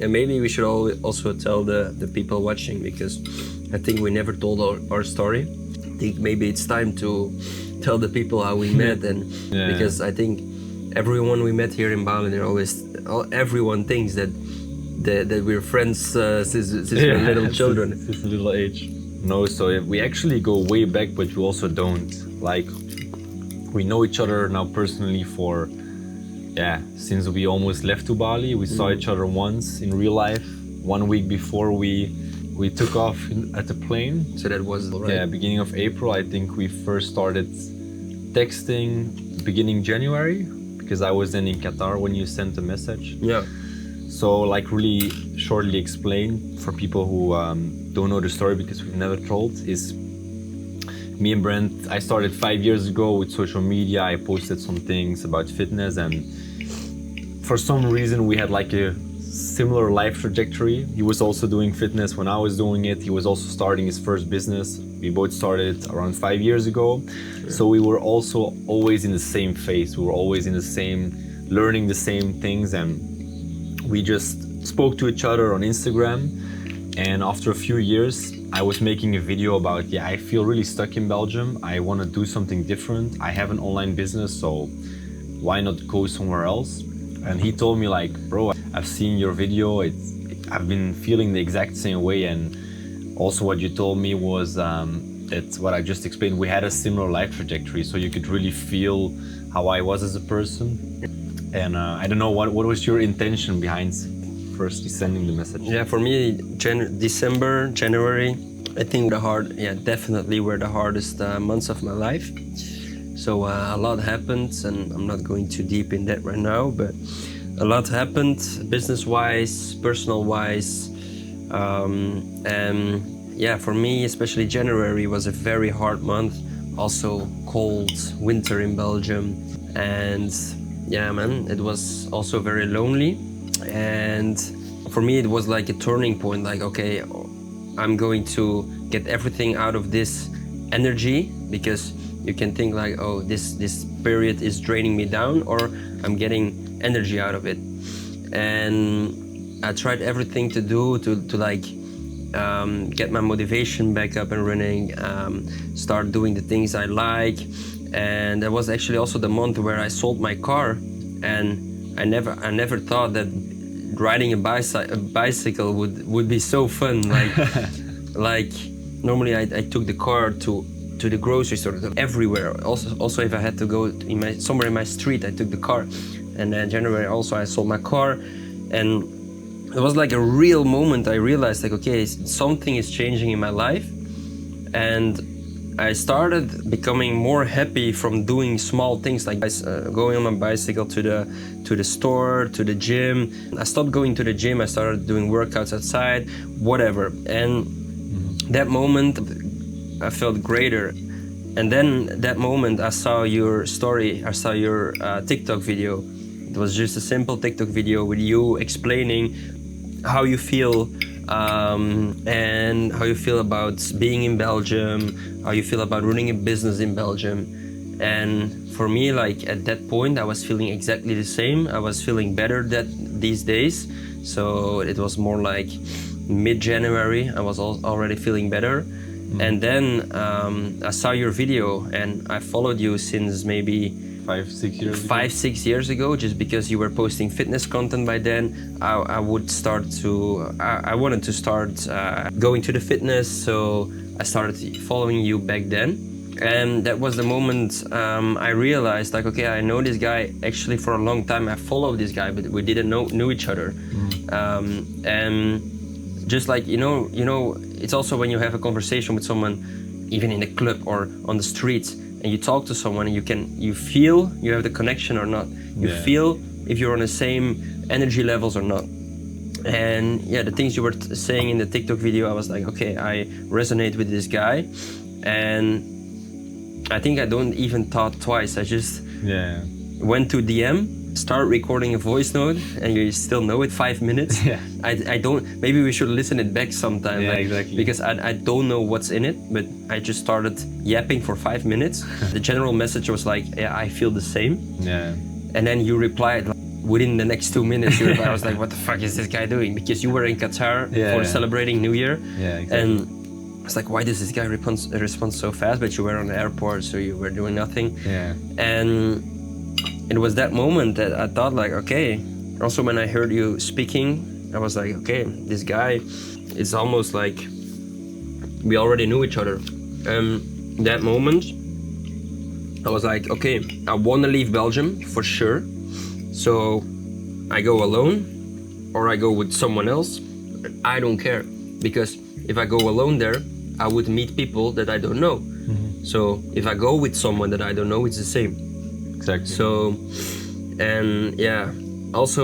And maybe we should also tell the people watching, because I think we never told our story. I think maybe it's time to tell the people how we met, and because I think everyone we met here in Bali, everyone thinks that we're friends since we're little children. Since a little age. No, so we actually go way back, but we also don't. Like, we know each other now personally for, since we almost left to Bali. We saw each other once in real life, 1 week before we took off at the plane. So that was beginning of April. I think we first started texting beginning January, because I was then in Qatar when you sent the message. Yeah. So, like, really shortly explain for people who don't know the story, because we've never told, is me and Brent, I started 5 years ago with social media. I posted some things about fitness, and for some reason we had like a similar life trajectory. He was also doing fitness when I was doing it. He was also starting his first business. We both started around 5 years ago. Sure. So we were also always in the same phase. We were always in the same, learning the same things, and we just spoke to each other on Instagram. And after a few years, I was making a video about, I feel really stuck in Belgium. I want to do something different. I have an online business, so why not go somewhere else? And he told me, like, bro, I've seen your video. I've been feeling the exact same way. And also what you told me was that what I just explained, we had a similar life trajectory, so you could really feel how I was as a person. And I don't know, what was your intention behind firstly sending the message? Yeah, for me, December, January, I think definitely were the hardest months of my life. So a lot happened, and I'm not going too deep in that right now, but a lot happened business-wise, personal-wise. And for me, especially January was a very hard month. Also cold winter in Belgium. And it was also very lonely. And for me, it was like a turning point, like, okay, I'm going to get everything out of this energy, because you can think like, oh, this period is draining me down, or I'm getting energy out of it. And I tried everything to do to get my motivation back up and running, start doing the things I like. And that was actually also the month where I sold my car, and I never thought that riding a bicycle would be so fun. Like normally I took the car to the grocery store, everywhere. Also if I had to go somewhere in my street, I took the car. And then January also I sold my car, and it was like a real moment. I realized, like, okay, something is changing in my life, and I started becoming more happy from doing small things, like going on my bicycle to the store, to the gym. I stopped going to the gym. I started doing workouts outside, whatever. And that moment, I felt greater. And then that moment, I saw your story. I saw your TikTok video. It was just a simple TikTok video with you explaining how you feel, and how you feel about being in Belgium, how you feel about running a business in Belgium. And for me, like, at that point, I was feeling exactly the same. I was feeling better these days. So it was more like mid-January, I was already feeling better. And then I saw your video, and I followed you since maybe 5-6 years ago, just because you were posting fitness content by then. I wanted to start going to the fitness, so I started following you back then. And that was the moment I realized, like, okay, I know this guy actually for a long time. I followed this guy, but we didn't know each other. And just like, you know, it's also when you have a conversation with someone, even in a club or on the streets, and you talk to someone, and you feel you have the connection or not. You feel if you're on the same energy levels or not. And the things you were saying in the TikTok video, I was like, okay, I resonate with this guy. And I think I don't even thought twice. I just went to DM, start recording a voice note, and you still know it, 5 minutes. I don't, maybe we should listen it back sometime. Exactly. Because I don't know what's in it, but I just started yapping for 5 minutes. The general message was like, I feel the same. And then you replied, within the next 2 minutes, I was like, what the fuck is this guy doing? Because you were in Qatar for celebrating New Year. Yeah, exactly. And it's like, why does this guy respond so fast? But you were on the airport, so you were doing nothing. Yeah. And it was that moment that I thought like, okay. Also, when I heard you speaking, I was like, okay, this guy, it's almost like we already knew each other. That moment, I was like, okay, I want to leave Belgium for sure. So I go alone or I go with someone else. I don't care, because if I go alone there, I would meet people that I don't know. So if I go with someone that I don't know, it's the same. Exactly. So, and yeah, also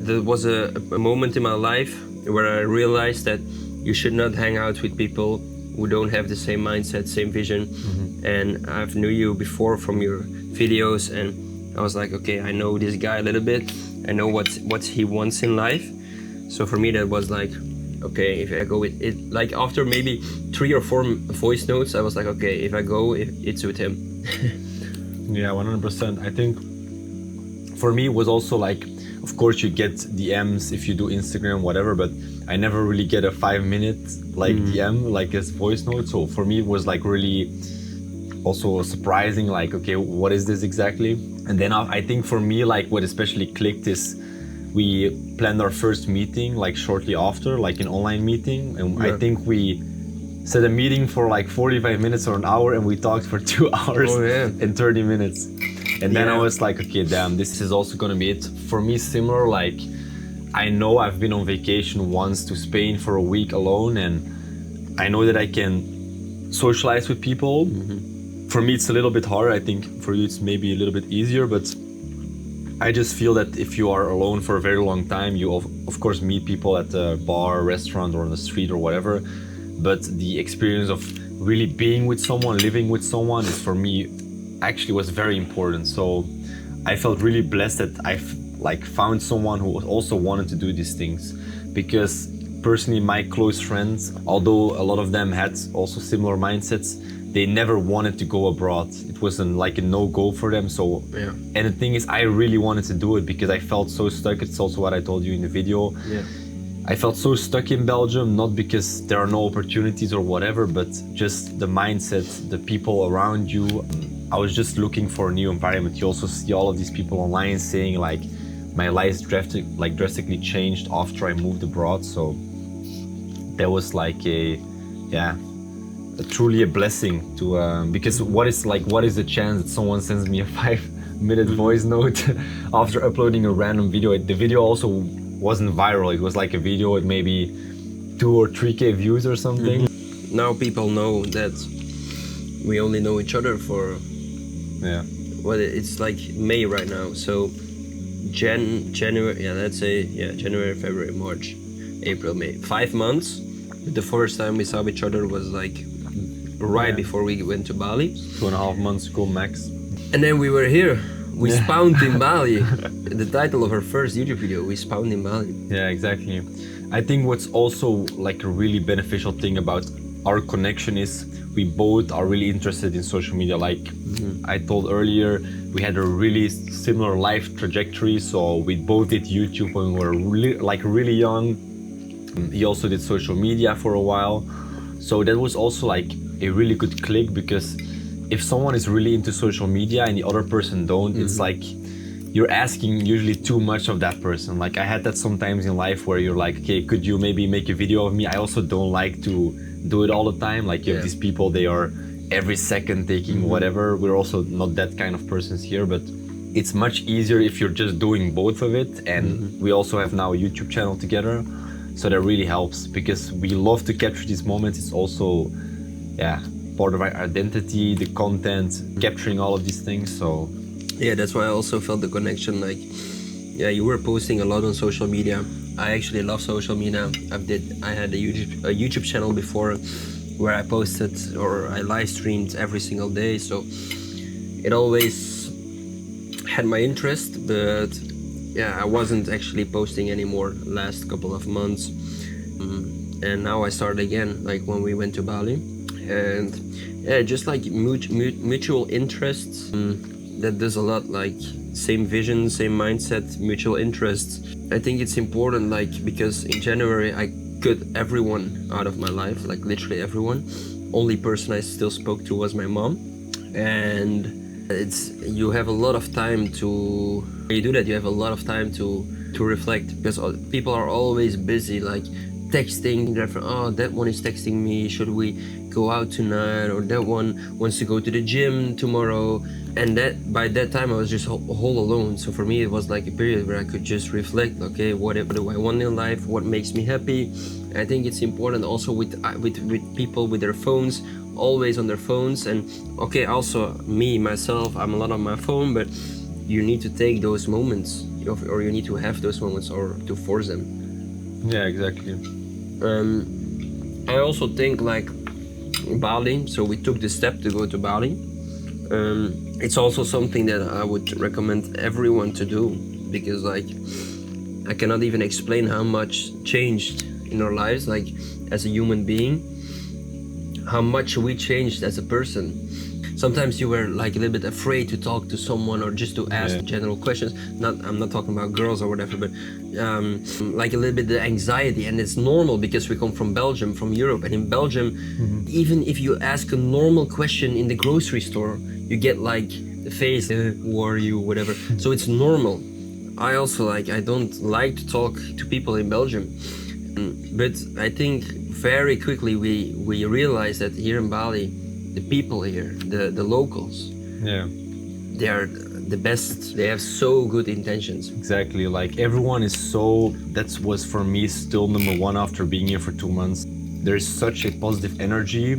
there was a moment in my life where I realized that you should not hang out with people who don't have the same mindset, same vision. And I've knew you before from your videos, and I was like, okay, I know this guy a little bit. I know what he wants in life. So for me, that was like, okay, if I go with it, like after maybe 3 or 4 voice notes, I was like, okay, if I go, it's with him. Yeah, 100%. I think for me it was also like, of course you get DMs if you do Instagram, whatever, but I never really get a 5-minute like DM, like as voice note. So for me it was like really also surprising, like, okay, what is this exactly? And then I think for me, like what especially clicked is we planned our first meeting like shortly after, like an online meeting. And I think we set a meeting for like 45 minutes or an hour, and we talked for 2 hours and 30 minutes. And then I was like, okay, damn, this is also gonna be it. For me, similar, like I know I've been on vacation once to Spain for a week alone, and I know that I can socialize with people. For me, it's a little bit harder. I think for you, it's maybe a little bit easier, but I just feel that if you are alone for a very long time, you of course meet people at a bar, restaurant, or on the street or whatever. But the experience of really being with someone, living with someone, is for me actually was very important. So I felt really blessed that I've like found someone who also wanted to do these things, because personally my close friends, although a lot of them had also similar mindsets, they never wanted to go abroad. It wasn't like a no-go for them. So and the thing is, I really wanted to do it because I felt so stuck. It's also what I told you in the video. I felt so stuck in Belgium, not because there are no opportunities or whatever, but just the mindset, the people around you. I was just looking for a new environment. You also see all of these people online saying like, my life drastically changed after I moved abroad. So that was like truly a blessing to, because what is the chance that someone sends me a 5-minute voice note after uploading a random video? The video also wasn't viral. It was like a video with maybe 2 or 3K views or something. Now people know that we only know each other for well, it's like May right now, so January, let's say January, February, March, April, May, 5 months. The first time we saw each other was like right before we went to Bali, 2.5 months ago max. and then we were here. We spawned in Bali. The title of our first YouTube video, we spawned in Bali. Yeah, exactly. I think what's also like a really beneficial thing about our connection is we both are really interested in social media. Like I told earlier, we had a really similar life trajectory. So we both did YouTube when we were really young. He also did social media for a while. So that was also like a really good click, because if someone is really into social media and the other person don't, it's like you're asking usually too much of that person. Like I had that sometimes in life where you're like, okay, could you maybe make a video of me? I also don't like to do it all the time. Like you have these people, they are every second taking whatever. We're also not that kind of persons here, but it's much easier if you're just doing both of it. And we also have now a YouTube channel together. So that really helps, because we love to capture these moments. It's also, part of our identity, the content, capturing all of these things. So yeah, that's why I also felt the connection. Like, you were posting a lot on social media. I actually love social media. I had a YouTube channel before where I posted or I live streamed every single day. So it always had my interest, but I wasn't actually posting anymore last couple of months. And now I started again, like when we went to Bali. And just like mutual interests. that does a lot, like same vision, same mindset, mutual interests. I think it's important, like, because in January I cut everyone out of my life, like literally everyone. Only person I still spoke to was my mom. And you have a lot of time to, when you do that, you have a lot of time to reflect, because people are always busy, like texting, oh, that one is texting me, should we go out tonight, or that one wants to go to the gym tomorrow. And that by that time I was just whole alone. So for me it was like a period where I could just reflect, okay, what do I want in life, what makes me happy. I think it's important also with people with their phones, always on their phones. And okay, also me myself, I'm a lot on my phone, but you need to take those moments, or you need to have those moments, or to force them. Yeah, exactly. I also think like Bali, so we took the step to go to Bali. It's also something that I would recommend everyone to do, because like I cannot even explain how much changed in our lives, like as a human being, how much we changed as a person. Sometimes you were like a little bit afraid to talk to someone, or just to ask general questions. I'm not talking about girls or whatever, but like a little bit the anxiety. And it's normal because we come from Belgium, from Europe. And in Belgium, even if you ask a normal question in the grocery store, you get like the face, who are you, whatever. So it's normal. I also I don't like to talk to people in Belgium. But I think very quickly we realized that here in Bali, the people here, the locals, they are the best. They have so good intentions. Exactly, like everyone is so, that was for me still number one after being here for 2 months. There's such a positive energy.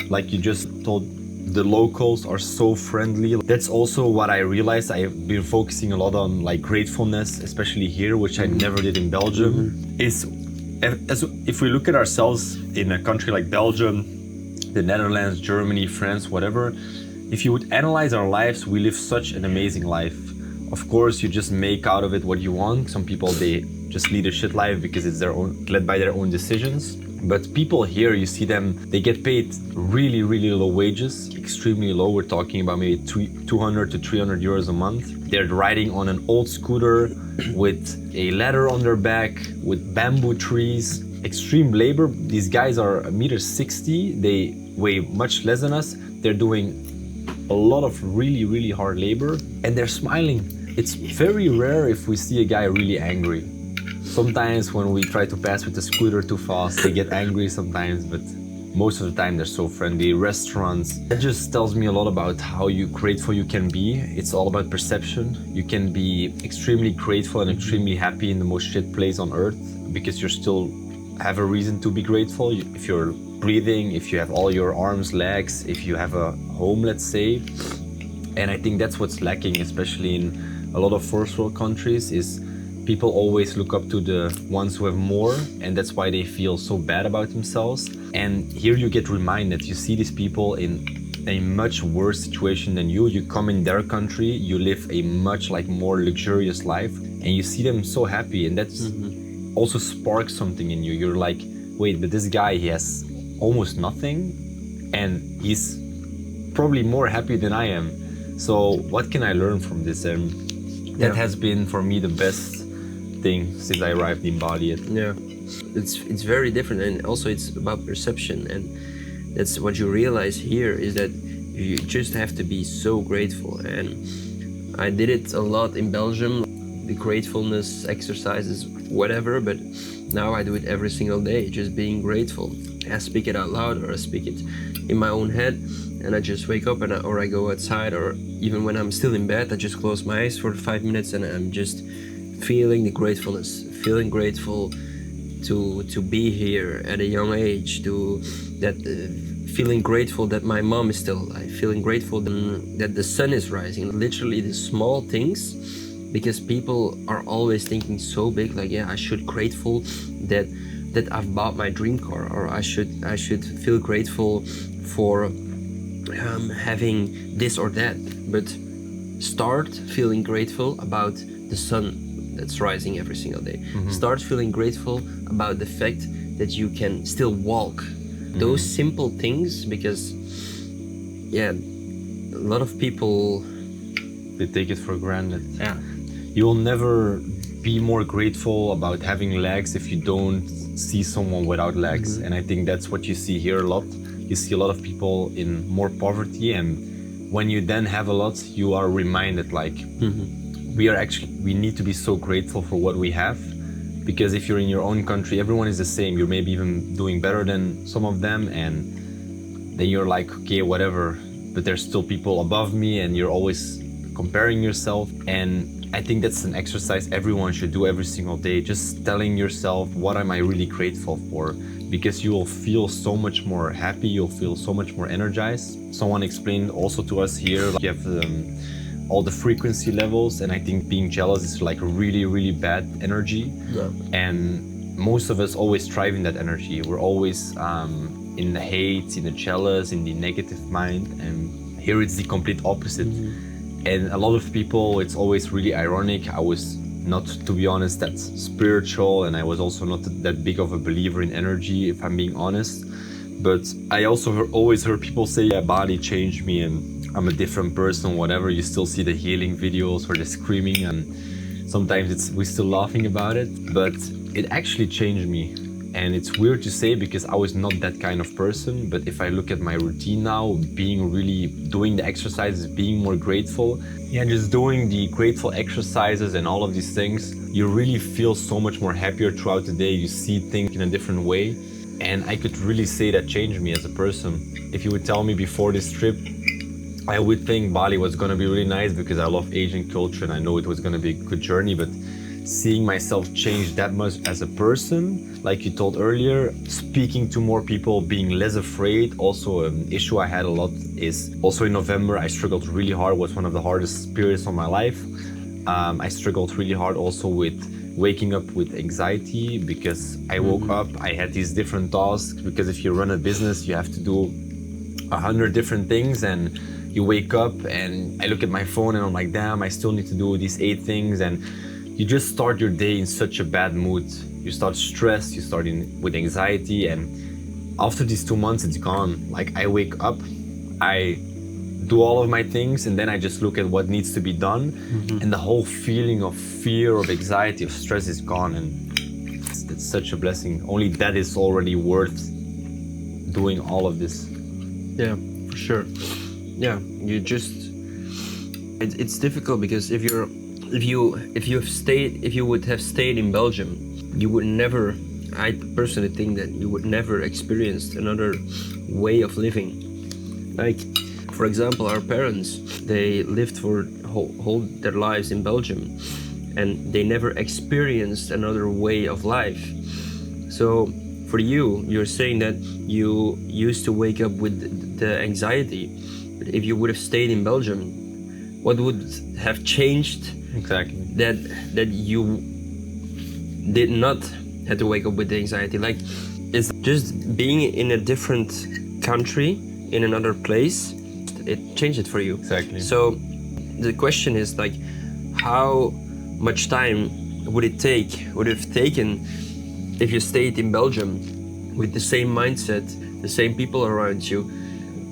Like you just told, the locals are so friendly. That's also what I realized. I've been focusing a lot on like gratefulness, especially here, which I never did in Belgium. If we look at ourselves in a country like Belgium, the Netherlands, Germany, France, whatever, if you would analyze our lives, we live such an amazing life. Of course, you just make out of it what you want. Some people, they just lead a shit life because it's their own, led by their own decisions. But people here, you see them, they get paid really, really low wages, extremely low. We're talking about maybe 200 to 300 euros a month. They're riding on an old scooter with a ladder on their back, with bamboo trees, extreme labor. These guys are 1.60 m. They weigh much less than us. They're doing a lot of really, really hard labor, and they're smiling. It's very rare if we see a guy really angry. Sometimes when we try to pass with the scooter too fast, they get angry sometimes, but most of the time they're so friendly. Restaurants, that just tells me a lot about how grateful you can be. It's all about perception. You can be extremely grateful and extremely happy in the most shit place on earth, because you still have a reason to be grateful. If you're breathing, if you have all your arms, legs, if you have a home, let's say. And I think that's what's lacking, especially in a lot of first world countries, is people always look up to the ones who have more, and that's why they feel so bad about themselves. And here you get reminded, you see these people in a much worse situation than you. You come in their country, you live a much more luxurious life, and you see them so happy, and that's also sparks something in you. You're like, wait, but this guy, he has almost nothing, and he's probably more happy than I am. So what can I learn from this? And that has been for me the best thing since I arrived in Bali. It's very different, and also it's about perception, and that's what you realize here, is that you just have to be so grateful. And I did it a lot in Belgium, the gratefulness exercises, whatever, but now I do it every single day, just being grateful. I speak it out loud, or I speak it in my own head, and I just wake up or I go outside, or even when I'm still in bed, I just close my eyes for 5 minutes and I'm just feeling the gratefulness, feeling grateful to be here at a young age, feeling grateful that my mom is still alive, feeling grateful that the sun is rising, literally the small things, because people are always thinking so big, like, I should grateful that I've bought my dream car, or I should feel grateful for having this or that. But start feeling grateful about the sun that's rising every single day. Start feeling grateful about the fact that you can still walk. Those simple things, because a lot of people, They take it for granted. yeah, You'll never be more grateful about having legs if you don't see someone without legs. And I think that's what you see here a lot. You see a lot of people in more poverty, and when you then have a lot, you are reminded like we need to be so grateful for what we have, because if you're in your own country, everyone is the same. You're maybe even doing better than some of them, and then you're like, okay, whatever, but there's still people above me, and you're always comparing yourself. And I think that's an exercise everyone should do every single day, just telling yourself, what am I really grateful for? Because you will feel so much more happy, you'll feel so much more energized. Someone explained also to us here, like you have all the frequency levels, and I think being jealous is like a really, really bad energy. Yeah. And most of us always thrive in that energy. We're always in the hate, in the jealous, in the negative mind, and here it's the complete opposite. And a lot of people, it's always really ironic. I was not, to be honest, that spiritual, and I was also not that big of a believer in energy, if I'm being honest. But I also always heard people say, yeah, Bali changed me and I'm a different person, whatever. You still see the healing videos where they're screaming, and sometimes we're still laughing about it, but it actually changed me. And it's weird to say because I was not that kind of person, but if I look at my routine now, doing the exercises, being more grateful, just doing the grateful exercises and all of these things, you really feel so much more happier throughout the day. You see things in a different way. And I could really say that changed me as a person. If you would tell me before this trip, I would think Bali was gonna be really nice because I love Asian culture and I know it was gonna be a good journey, but seeing myself change that much as a person, like you told earlier, speaking to more people, being less afraid. Also an issue I had a lot is also in November, I struggled really hard. It was one of the hardest periods of my life. I struggled really hard also with waking up with anxiety because I woke up, I had these different tasks, because if you run a business, you have to do 100 different things, and you wake up and I look at my phone and I'm like, damn, I still need to do these 8 things, and you just start your day in such a bad mood. You start stressed, you start with anxiety, and after these 2 months, it's gone. Like I wake up, I do all of my things, and then I just look at what needs to be done, and the whole feeling of fear, of anxiety, of stress is gone, and it's such a blessing. Only that is already worth doing all of this. Yeah, for sure. Yeah, it's difficult because if you would have stayed in Belgium, you would never, I personally think that you would never experience another way of living. Like, for example, our parents, they lived for whole their lives in Belgium, and they never experienced another way of life. So for you're saying that you used to wake up with the anxiety, but if you would have stayed in Belgium, what would have changed? Exactly. That you did not have to wake up with the anxiety. Like, it's just being in a different country, in another place, it changed it for you. Exactly. So the question is like, how much time would it have taken if you stayed in Belgium with the same mindset, the same people around you,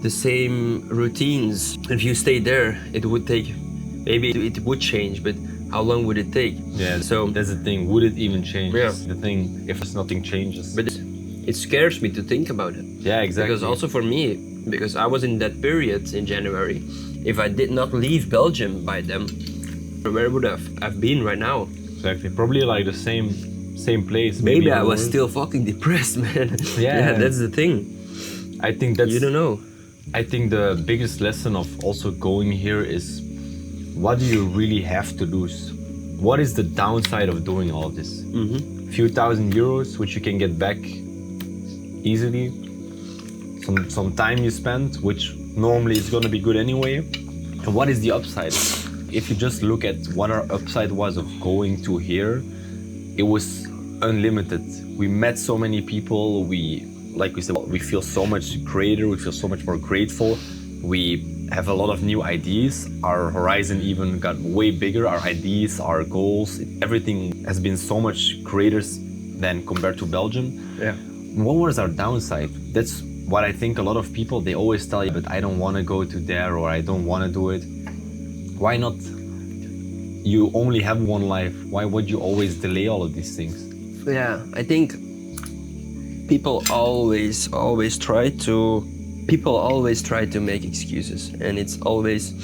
the same routines? If you stayed there, it would take, maybe it would change, but how long would it take? Yeah, so that's the thing. Would it even change? Yeah. The thing, if nothing changes. But it scares me to think about it. Yeah, exactly. Because also for me, because I was in that period in January, if I did not leave Belgium by then, where would I've been right now? Exactly. Probably like the same place. Maybe I was still fucking depressed, man. Yeah, that's the thing. I think that's... You don't know. I think the biggest lesson of also going here is, what do you really have to lose? What is the downside of doing all of this? Few thousand euros, which you can get back easily. Some time you spent, which normally is gonna be good anyway. And what is the upside? If you just look at what our upside was of going to here, it was unlimited. We met so many people. Like we said, we feel so much greater. We feel so much more grateful. We have a lot of new ideas. Our horizon even got way bigger. Our ideas, our goals, everything has been so much greater than compared to Belgium. Yeah. What was our downside? That's what I think a lot of people, they always tell you, but I don't want to go to there, or I don't want to do it. Why not? You only have one life. Why would you always delay all of these things? Yeah, I think people always try to make excuses, and it's always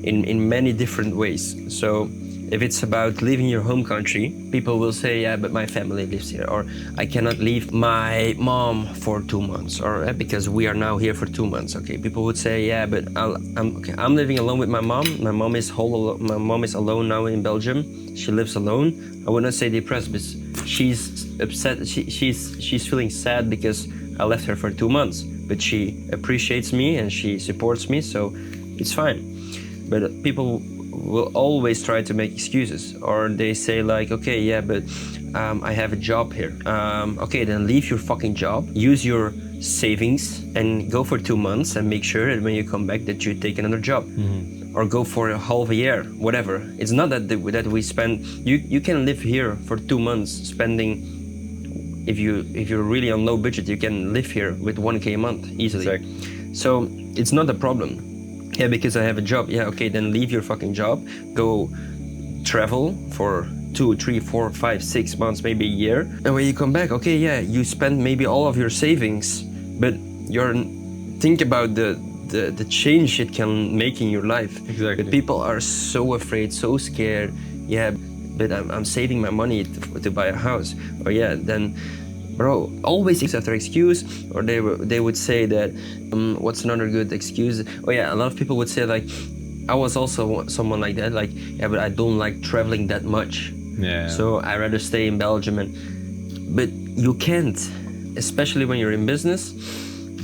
in many different ways. So if it's about leaving your home country, people will say, yeah, but my family lives here, or I cannot leave my mom for 2 months, or because we are now here for 2 months. Okay, people would say, yeah, but I'm living alone with my mom. My mom is alone now in Belgium. She lives alone. I would not say depressed, but she's upset. She's feeling sad because I left her for 2 months. But she appreciates me and she supports me, so it's fine. But people will always try to make excuses, or they say like, okay, yeah, but I have a job here. Okay, then leave your fucking job, use your savings and go for 2 months and make sure that when you come back that you take another job. Or go for a half a year, whatever. It's not that we spend, you can live here for 2 months spending, if you're really on low budget, you can live here with 1K a month easily. Exactly. So it's not a problem. Yeah, because I have a job. Yeah, okay, then leave your fucking job, go travel for 2, 3, 4, 5, 6 months, maybe a year. And when you come back, okay, yeah, you spend maybe all of your savings, but think about the change it can make in your life. Exactly. But people are so afraid, so scared. Yeah, but I'm saving my money to buy a house. Or yeah, then, bro, always after excuse. Or they would say that, what's another good excuse? Oh yeah, a lot of people would say like, I was also someone like that. Like, yeah, but I don't like traveling that much. Yeah. So I rather stay in Belgium. But you can't, especially when you're in business.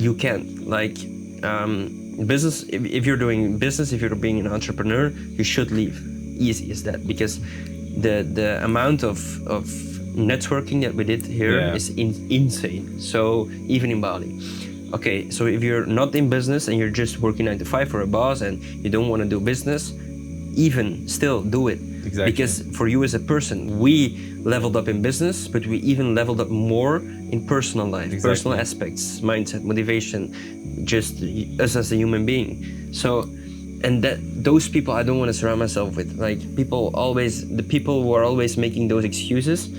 You can't. Like, business. If you're doing business, if you're being an entrepreneur, you should leave. Easy as that, because the amount of networking that we did here is insane. So even in Bali. Okay, so if you're not in business and you're just working 9 to 5 for a boss and you don't want to do business, even still do it. Exactly. Because for you as a person, we leveled up in business, but we even leveled up more in personal life, personal aspects, mindset, motivation, just us as a human being. So, and those people I don't want to surround myself with. Like the people who are always making those excuses,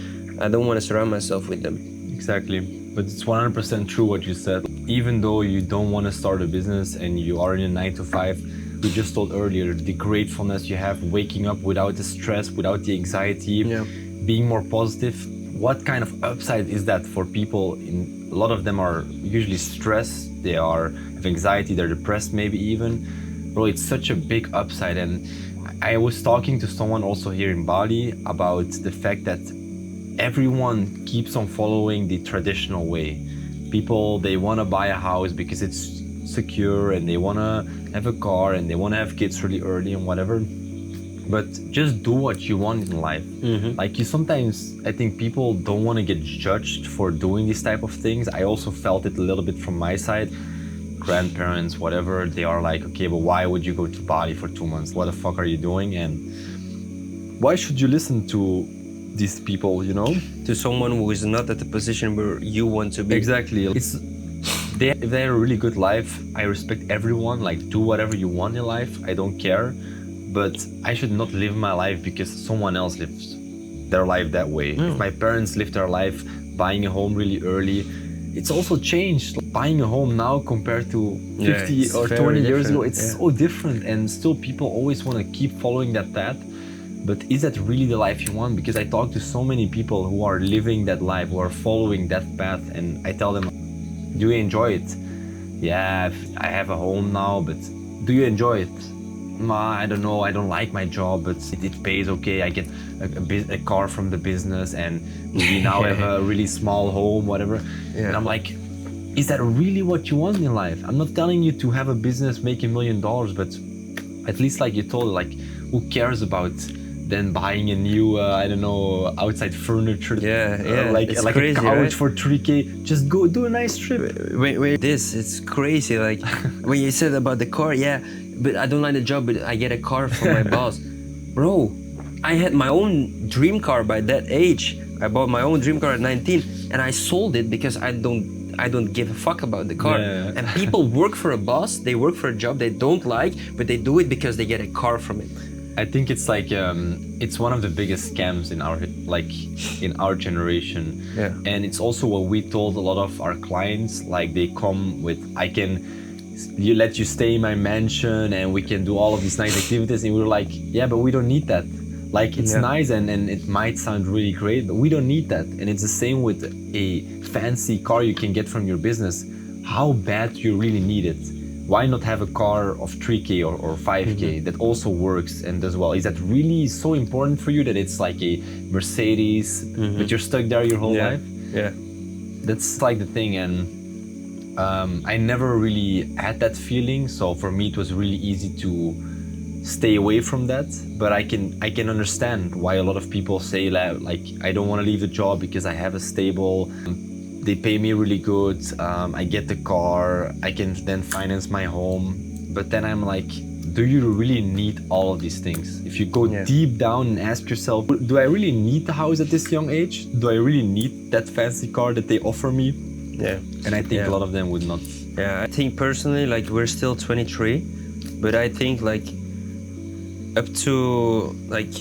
I don't want to surround myself with them. Exactly. But it's 100% true what you said. Even though you don't want to start a business and you are in a 9 to 5, we just told earlier, the gratefulness you have, waking up without the stress, without the anxiety, being more positive. What kind of upside is that for people? A lot of them are usually stressed, they have anxiety, they're depressed maybe even. Bro, it's such a big upside. And I was talking to someone also here in Bali about the fact that everyone keeps on following the traditional way. People, they want to buy a house because it's secure and they want to have a car and they want to have kids really early and whatever. But just do what you want in life. Like sometimes I think people don't want to get judged for doing these type of things. I also felt it a little bit from my side. Grandparents, whatever, they are like, okay, but why would you go to Bali for 2 months? What the fuck are you doing? And why should you listen to these people, you know? To someone who is not at the position where you want to be. Exactly. If they have a really good life, I respect everyone. Like, do whatever you want in life. I don't care. But I should not live my life because someone else lives their life that way. If my parents lived their life buying a home really early, it's also changed. Buying a home now compared to 50 or 20 years ago, it's so different. And still people always want to keep following that path. But is that really the life you want? Because I talk to so many people who are living that life, who are following that path, and I tell them, do you enjoy it? Yeah, I have a home now, but do you enjoy it? I don't know, I don't like my job, but it pays okay. I get a car from the business and we now have a really small home, whatever. And I'm like, is that really what you want in life? I'm not telling you to have a business, make $1 million, but at least like you told, like who cares about then buying a new, I don't know, outside furniture. Like crazy, a couch, right? For 3K. Just go do a nice trip. Wait, it's crazy. Like when you said about the car, but I don't like the job, but I get a car from my boss. Bro, I had my own dream car by that age. I bought my own dream car at 19 and I sold it because I I don't give a fuck about the car. Yeah. And people work for a boss, they work for a job they don't like, but they do it because they get a car from it. I think it's like it's one of the biggest scams in our generation. Yeah. And it's also what we told a lot of our clients. Like they come with, you let you stay in my mansion and we can do all of these nice activities, and we were like, yeah, but we don't need that. Like it's nice and it might sound really great, but we don't need that. And it's the same with a fancy car you can get from your business. How bad do you really need it? Why not have a car of 3K or 5K that also works and does well? Is that really so important for you that it's like a Mercedes, but you're stuck there your whole life? Yeah. That's like the thing. And I never really had that feeling. So for me, it was really easy to stay away from that. But I can understand why a lot of people say like, I don't want to leave the job because I have a stable, they pay me really good, I get the car, I can then finance my home. But then I'm like, do you really need all of these things? If you go deep down and ask yourself, do I really need the house at this young age? Do I really need that fancy car that they offer me? Yeah. And I think a lot of them would not. Yeah, I think personally, like we're still 23, but I think like up to like,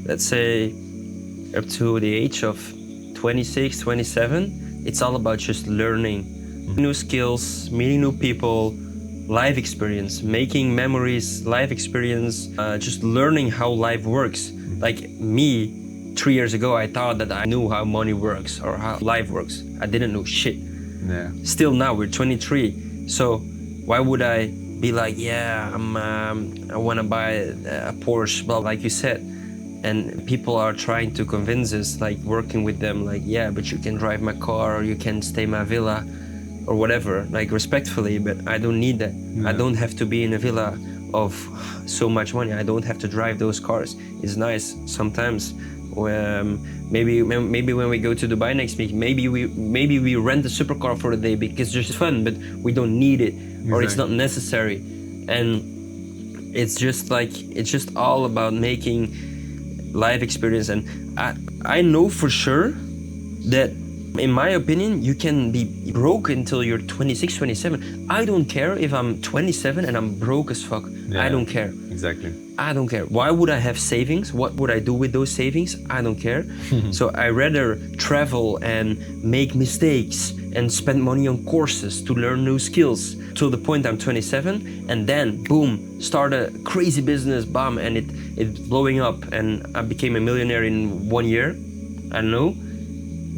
let's say up to the age of 26, 27, it's all about just learning new skills, meeting new people, life experience, making memories, life experience, just learning how life works. Like me, 3 years ago, I thought that I knew how money works or how life works. I didn't know shit. Yeah. Still now, we're 23. So why would I be like, yeah, I want to buy a Porsche, but like you said, and people are trying to convince us, like working with them, like, yeah, but you can drive my car or you can stay in my villa or whatever, like respectfully, but I don't need that. I don't have to be in a villa of so much money. I don't have to drive those cars. It's nice sometimes. Maybe when we go to Dubai next week, maybe we rent a supercar for the day because it's just fun, but we don't need it or it's not necessary. And it's just all about making life experience. And I know for sure that, in my opinion, you can be broke until you're 26, 27. I don't care if I'm 27 and I'm broke as fuck. I don't care. Exactly. I don't care. Why would I have savings? What would I do with those savings? I don't care. So I rather travel and make mistakes and spend money on courses to learn new skills till the point I'm 27, and then boom, start a crazy business, bam, and it's blowing up and I became a millionaire in 1 year. I don't know.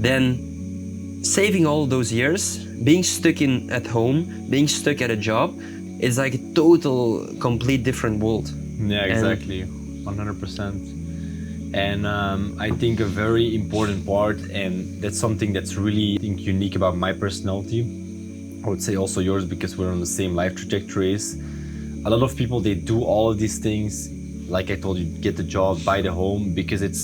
Then saving all those years, being stuck at home, being stuck at a job, is like a total, complete different world. Yeah, exactly, 100%. And I think a very important part, and that's something that's really, I think, unique about my personality, I would say also yours, because we're on the same life trajectories. A lot of people, they do all of these things, like I told you, get the job, buy the home, because it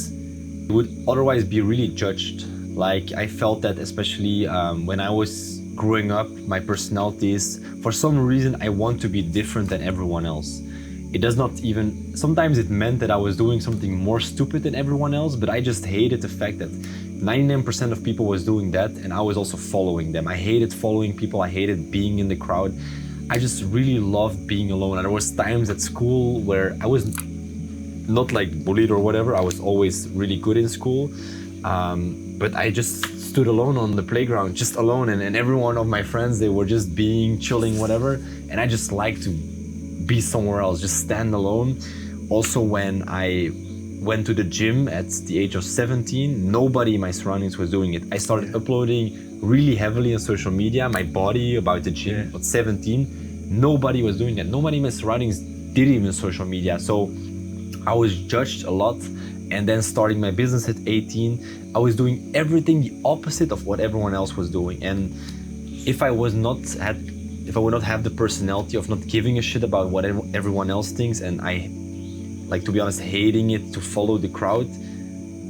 would otherwise be really judged. Like I felt that especially when I was growing up, my personality is, for some reason, I want to be different than everyone else. It does not even, sometimes it meant that I was doing something more stupid than everyone else, but I just hated the fact that 99% of people was doing that and I was also following them. I hated following people, I hated being in the crowd. I just really loved being alone. And there was times at school where I was not like bullied or whatever, I was always really good in school. But I just stood alone on the playground, just alone, and every one of my friends, they were just being, chilling, whatever. And I just like to be somewhere else, just stand alone. Also, when I went to the gym at the age of 17, nobody in my surroundings was doing it. I started uploading really heavily on social media, my body, about the gym at 17. Nobody was doing that. Nobody in my surroundings did even social media. So I was judged a lot. And then starting my business at 18, I was doing everything the opposite of what everyone else was doing. And if I would not have the personality of not giving a shit about what everyone else thinks, and I, like, to be honest, hating it to follow the crowd,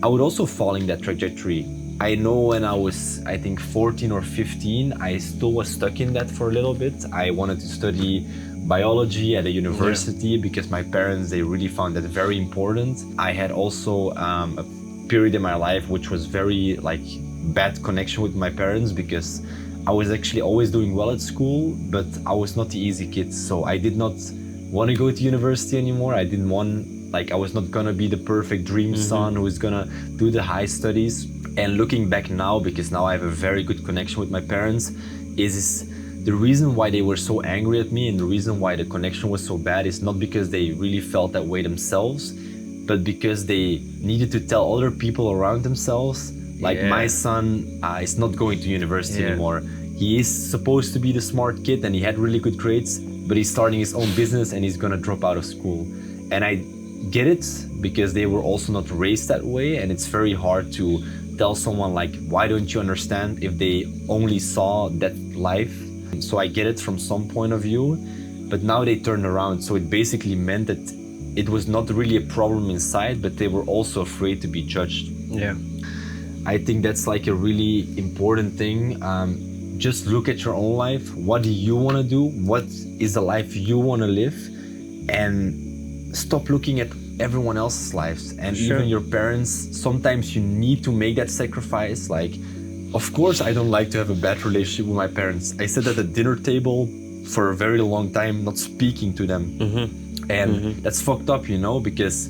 I would also fall in that trajectory. I know when I was, I think, 14 or 15, I still was stuck in that for a little bit. I wanted to study biology at a university because my parents, they really found that very important. I had also a period in my life which was very like bad connection with my parents because I was actually always doing well at school, but I was not the easy kid. So I did not want to go to university anymore. I didn't want, like, I was not gonna be the perfect dream son who is gonna do the high studies. And looking back now, because now I have a very good connection with my parents, is the reason why they were so angry at me and the reason why the connection was so bad is not because they really felt that way themselves, but because they needed to tell other people around themselves, like, my son is not going to university anymore. He is supposed to be the smart kid and he had really good grades, but he's starting his own business and he's gonna drop out of school. And I get it, because they were also not raised that way, and it's very hard to tell someone, like, why don't you understand, if they only saw that life. So I get it from some point of view, but now they turned around. So it basically meant that it was not really a problem inside, but they were also afraid to be judged. Yeah. I think that's like a really important thing. Just look at your own life. What do you want to do? What is the life you want to live? And stop looking at everyone else's lives and even your parents. Sometimes you need to make that sacrifice. Like, of course, I don't like to have a bad relationship with my parents. I sat at the dinner table for a very long time, not speaking to them. And that's fucked up, you know, because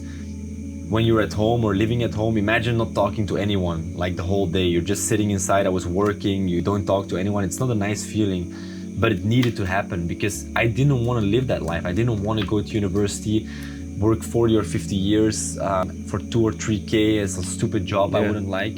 when you're at home or living at home, imagine not talking to anyone like the whole day. You're just sitting inside. I was working, you don't talk to anyone. It's not a nice feeling, but it needed to happen because I didn't want to live that life. I didn't want to go to university, work 40 or 50 years for 2 or 3K as a stupid job I wouldn't like.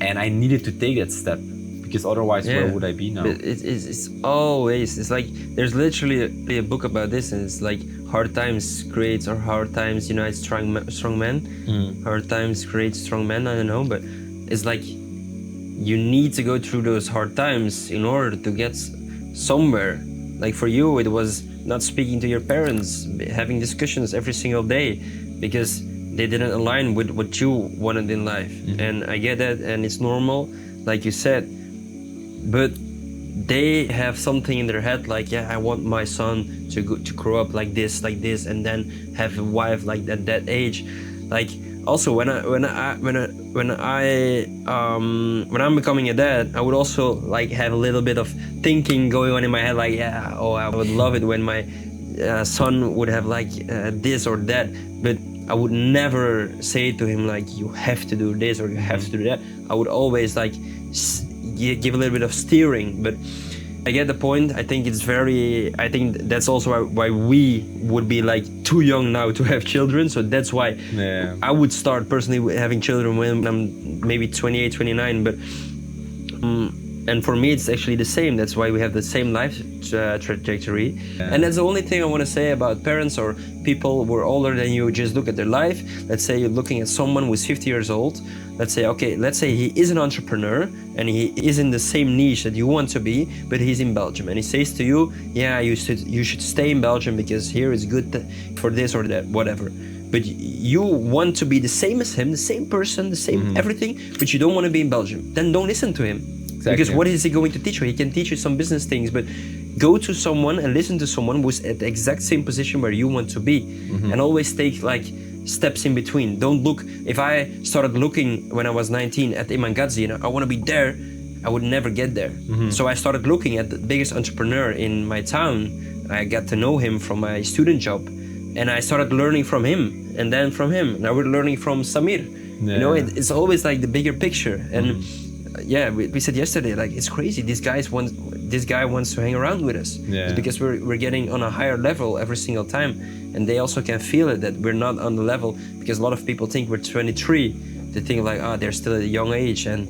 And I needed to take that step, because otherwise where would I be now? It's always, it's like, there's literally a book about this, and it's like, hard times creates, or hard times unite strong men. Hard times create strong men, I don't know, but it's like, you need to go through those hard times in order to get somewhere. Like for you, it was not speaking to your parents, having discussions every single day, because they didn't align with what you wanted in life. And I get that, and it's normal, like you said, but they have something in their head, like, I want my son to grow up like this, and then have a wife like that age. Like, also when I'm becoming a dad, I would also like have a little bit of thinking going on in my head, like, I would love it when my son would have like this or that, but I would never say to him like, you have to do this or you have to do that. I would always like give a little bit of steering, but I get the point. I think that's also why we would be like too young now to have children. So that's why I would start personally having children when I'm maybe 28, 29. But and for me, it's actually the same. That's why we have the same life trajectory. And that's the only thing I want to say about parents or people who are older than you. Just look at their life. Let's say you're looking at someone who's 50 years old. Let's say he is an entrepreneur and he is in the same niche that you want to be, but he's in Belgium. And he says to you, you should stay in Belgium because here is good for this or that, whatever. But you want to be the same as him, the same person, the same everything, but you don't want to be in Belgium. Then don't listen to him. Exactly. Because what is he going to teach you? He can teach you some business things, but go to someone and listen to someone who's at the exact same position where you want to be. And always take like steps in between. Don't look. If I started looking when I was 19 at Imangazi and I want to be there, I would never get there. So I started looking at the biggest entrepreneur in my town. I got to know him from my student job, and I started learning from him, and then from him. Now we're learning from Samir. You know, it's always like the bigger picture. And we said yesterday, like, it's crazy. This guy wants to hang around with us. It's because we're getting on a higher level every single time, and they also can feel it that we're not on the level, because a lot of people think we're 23. They think like, they're still at a young age and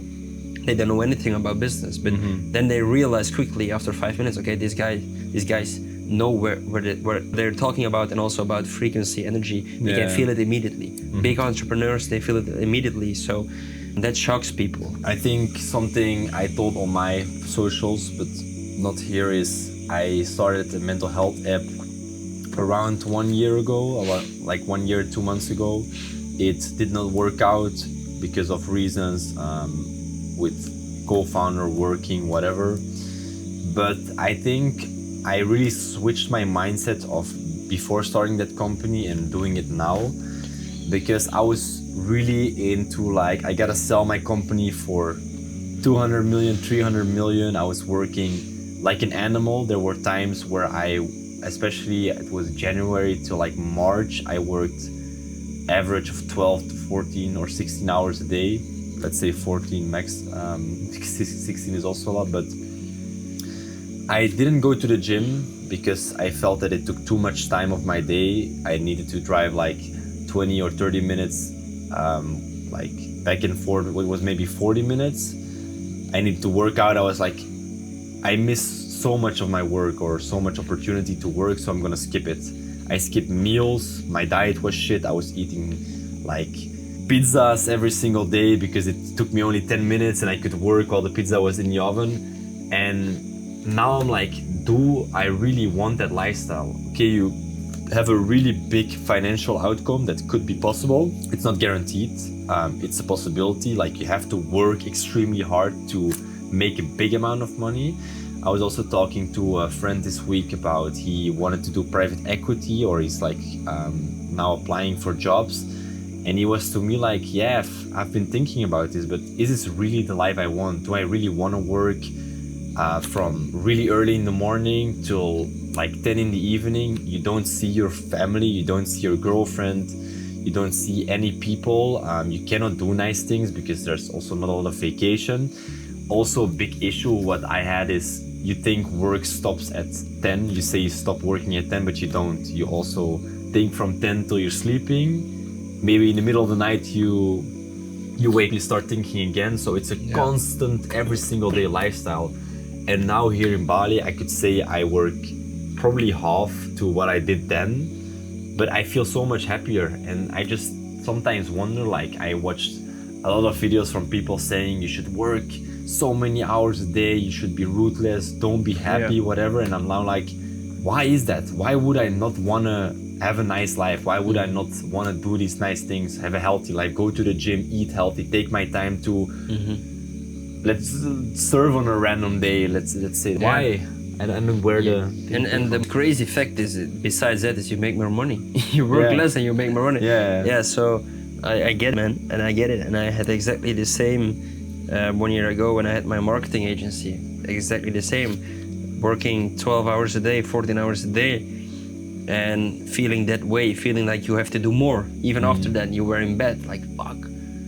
they don't know anything about business. But then they realize quickly after 5 minutes, okay, these guys know where they're talking about, and also about frequency, energy. They can feel it immediately. Big entrepreneurs, they feel it immediately. So that shocks people. I think something I told on my socials, but not here, is I started a mental health app around 1 year ago, like 1 year, 2 months ago. It did not work out because of reasons with co-founder working, whatever. But I think I really switched my mindset of before starting that company and doing it now, because I was really into like, I gotta sell my company for 200 million, 300 million. I was working like an animal. There were times where especially it was January to like March, I worked average of 12 to 14 or 16 hours a day. Let's say 14 max. 16 is also a lot, but I didn't go to the gym because I felt that it took too much time of my day. I needed to drive like 20 or 30 minutes, like back and forth. It was maybe 40 minutes. I needed to work out. I was like, I miss so much of my work or so much opportunity to work, so I'm gonna skip it. I skipped meals. My diet was shit. I was eating like pizzas every single day because it took me only 10 minutes and I could work while the pizza was in the oven. And now I'm like, do I really want that lifestyle? Okay, you have a really big financial outcome that could be possible. It's not guaranteed. It's a possibility. Like, you have to work extremely hard to make a big amount of money. I was also talking to a friend this week about he wanted to do private equity, or he's like now applying for jobs. And he was to me like, yeah, I've been thinking about this, but is this really the life I want? Do I really want to work from really early in the morning till like 10 in the evening? You don't see your family, you don't see your girlfriend, you don't see any people. You cannot do nice things because there's also not a lot of vacation. Also, a big issue what I had is you think work stops at 10. You say you stop working at 10, but you don't. You also think from 10 till you're sleeping. Maybe in the middle of the night you wake, you start thinking again. So it's a constant, every single day lifestyle. And now here in Bali, I could say I work probably half to what I did then, but I feel so much happier. And I just sometimes wonder, like, I watched a lot of videos from people saying you should work so many hours a day, you should be ruthless, don't be happy, whatever. And I'm now like, why is that? Why would I not want to have a nice life? Why would I not want to do these nice things, have a healthy life, go to the gym, eat healthy, take my time to let's serve on a random day, let's say. Why? I don't know where and the crazy fact is, besides that, is you make more money. You work less and you make more money. So I get it, man, and I get it. And I had exactly the same 1 year ago when I had my marketing agency. Exactly the same, working 12 hours a day, 14 hours a day, and feeling that way, feeling like you have to do more. Even after that, you were in bed like, fuck,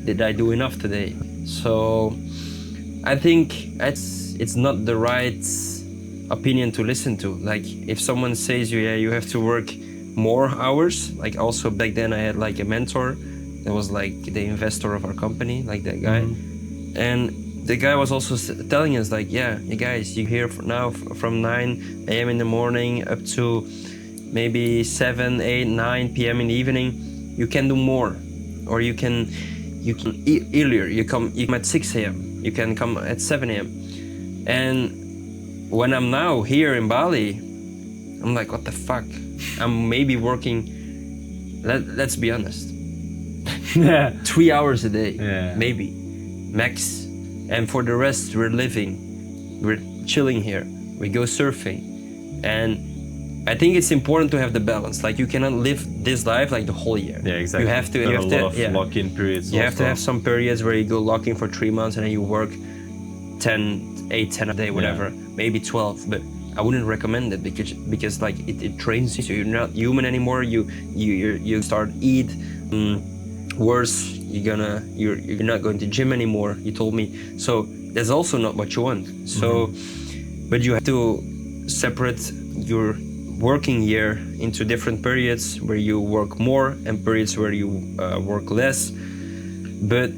did I do enough today? So I think it's not the right opinion to listen to. Like, if someone says you have to work more hours, like, also back then I had like a mentor that was like the investor of our company, like that guy. And the guy was also telling us like, you guys, you here now from 9 a.m. in the morning up to maybe 7, 8, 9 p.m. in the evening, you can do more. Or you can eat earlier, you come at 6 a.m. You can come at 7 a.m. And when I'm now here in Bali, I'm like, what the fuck? I'm maybe working, let's be honest, 3 hours a day, maybe, max. And for the rest, we're living, we're chilling here, we go surfing. And I think it's important to have the balance. Like, you cannot live this life like the whole year. Yeah, exactly. You have to. You have a lot of lock-in periods. You have to have some periods where you go lock-in for 3 months and then you work 10 a day, whatever, maybe 12. But I wouldn't recommend it because like it trains you. So you're not human anymore. You start eat worse. You're not going to gym anymore. You told me. So that's also not what you want. So, but you have to separate your working year into different periods where you work more and periods where you work less. But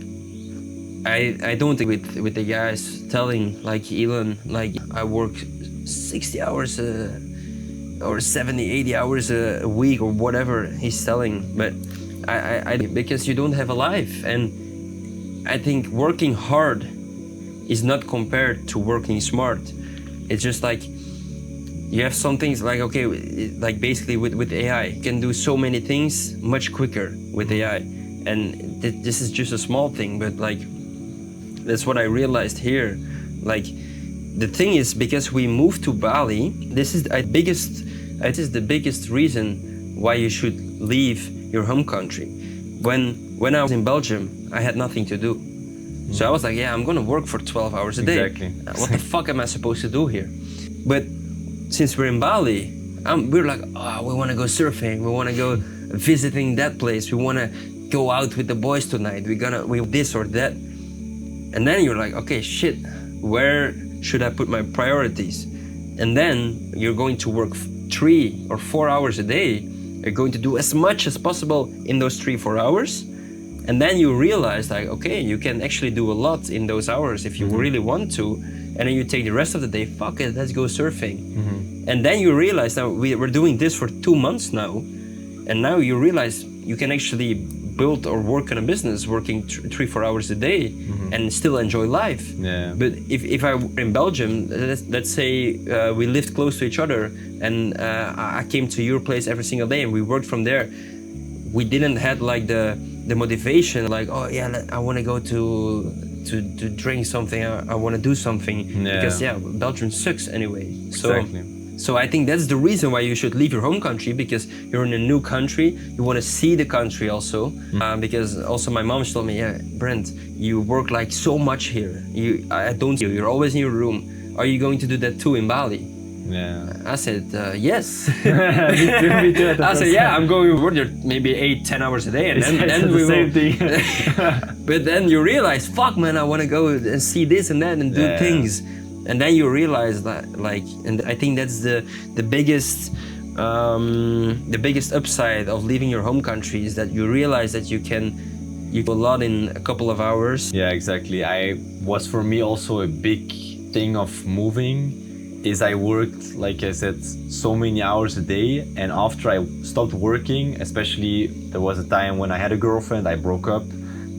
I don't think with the guys telling like Elon, like, I work 60 hours or 70, 80 hours a week or whatever he's telling. But I because you don't have a life. And I think working hard is not compared to working smart. It's just like, you have some things like, okay, like basically with AI, you can do so many things much quicker with AI. And this is just a small thing, but like, that's what I realized here. Like, the thing is, because we moved to Bali, this is the biggest reason why you should leave your home country. When I was in Belgium, I had nothing to do. So I was like, yeah, I'm gonna work for 12 hours a day. Exactly. What the fuck am I supposed to do here? But since we're in Bali, we're like, oh, we wanna go surfing, we wanna go visiting that place, we wanna go out with the boys tonight, we this or that. And then you're like, okay, shit, where should I put my priorities? And then you're going to work 3 or 4 hours a day. You're going to do as much as possible in those 3-4 hours. And then you realize like, okay, you can actually do a lot in those hours if you really want to. And then you take the rest of the day, fuck it, let's go surfing. And then you realize now we're doing this for 2 months now. And now you realize you can actually build or work on a business working 3-4 hours a day and still enjoy life. Yeah. But if I were in Belgium, let's say we lived close to each other and I came to your place every single day and we worked from there, we didn't have like the motivation like, oh yeah, I want to go to drink something, I want to do something, because Belgium sucks anyway. So Exactly. So I think that's the reason why you should leave your home country, because you're in a new country, you want to see the country also. Because also my mom told me, yeah, Brent, you work like so much here. I don't see you, you're always in your room. Are you going to do that too in Bali? Yeah. I said, yes. Me too. I said, yeah, I'm going to work there maybe 8-10 hours a day. And then we the same thing. But then you realize, fuck man, I want to go and see this and that and do things. And then you realize that, like, and I think that's the biggest upside of leaving your home country, is that you realize that you do a lot in a couple of hours. Yeah, exactly. Was for me also a big thing of moving, is I worked, like I said, so many hours a day. And after I stopped working, especially there was a time when I had a girlfriend, I broke up.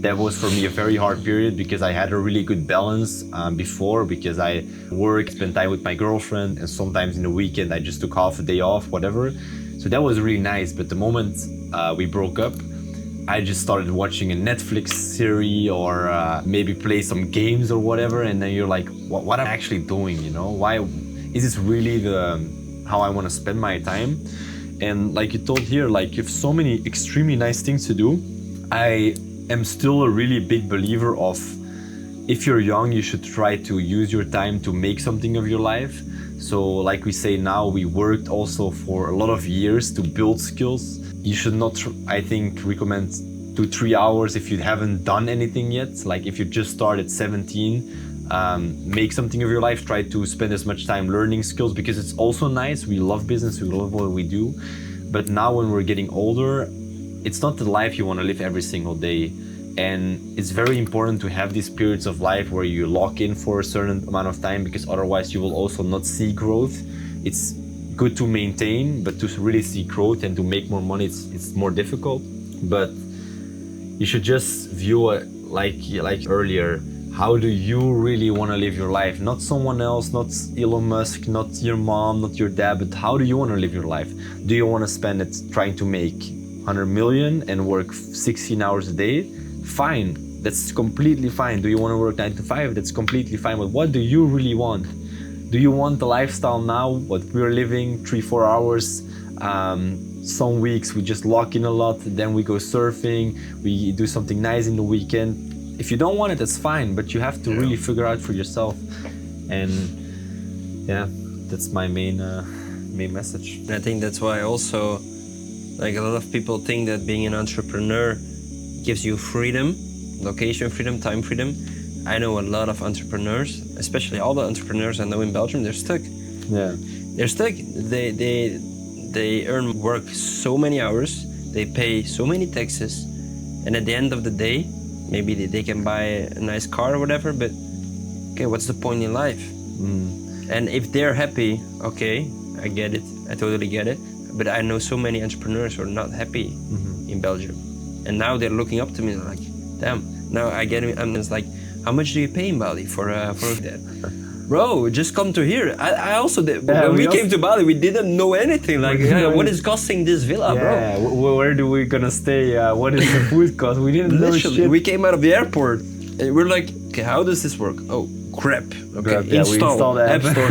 That was for me a very hard period, because I had a really good balance before, because I worked, spent time with my girlfriend, and sometimes in the weekend I just took half a day off, whatever. So that was really nice. But the moment we broke up, I just started watching a Netflix series or maybe play some games or whatever. And then you're like, what am I actually doing? You know, why is this really how I want to spend my time? And like you told here, like you have so many extremely nice things to do. I'm still a really big believer of, if you're young, you should try to use your time to make something of your life. So like we say now, we worked also for a lot of years to build skills. You should not, I think, recommend 2-3 hours if you haven't done anything yet. Like if you just start at 17, make something of your life, try to spend as much time learning skills, because it's also nice. We love business, we love what we do. But now when we're getting older, it's not the life you want to live every single day. And it's very important to have these periods of life where you lock in for a certain amount of time, because otherwise you will also not see growth. It's good to maintain, but to really see growth and to make more money, it's more difficult. But you should just view it like earlier. How do you really want to live your life? Not someone else, not Elon Musk, not your mom, not your dad, but how do you want to live your life? Do you want to spend it trying to make 100 million and work 16 hours a day? Fine, that's completely fine. Do you want to work 9 to 5? That's completely fine. But what do you really want? Do you want the lifestyle now, what we're living, 3-4 hours? Some weeks we just lock in a lot, then we go surfing, we do something nice in the weekend. If you don't want it, that's fine, but you have to really figure out for yourself. And yeah, that's my main message. And I think that's why also, like, a lot of people think that being an entrepreneur gives you freedom, location freedom, time freedom. I know a lot of entrepreneurs, especially all the entrepreneurs I know in Belgium, they're stuck. Yeah. They're stuck. They work so many hours, they pay so many taxes, and at the end of the day, maybe they can buy a nice car or whatever, but okay, what's the point in life? And if they're happy, okay, I get it, I totally get it. But I know so many entrepreneurs who are not happy in Belgium. And now they're looking up to me like, damn, now I get it. I'm just like, how much do you pay in Bali for that? Bro, just come to here. I also did. When we came to Bali, we didn't know anything. Like, what is costing this villa, bro? Yeah, where do we gonna stay? What is the food cost? We didn't know shit. We came out of the airport and we're like, okay, how does this work? Oh, crap. Okay, install the App Store.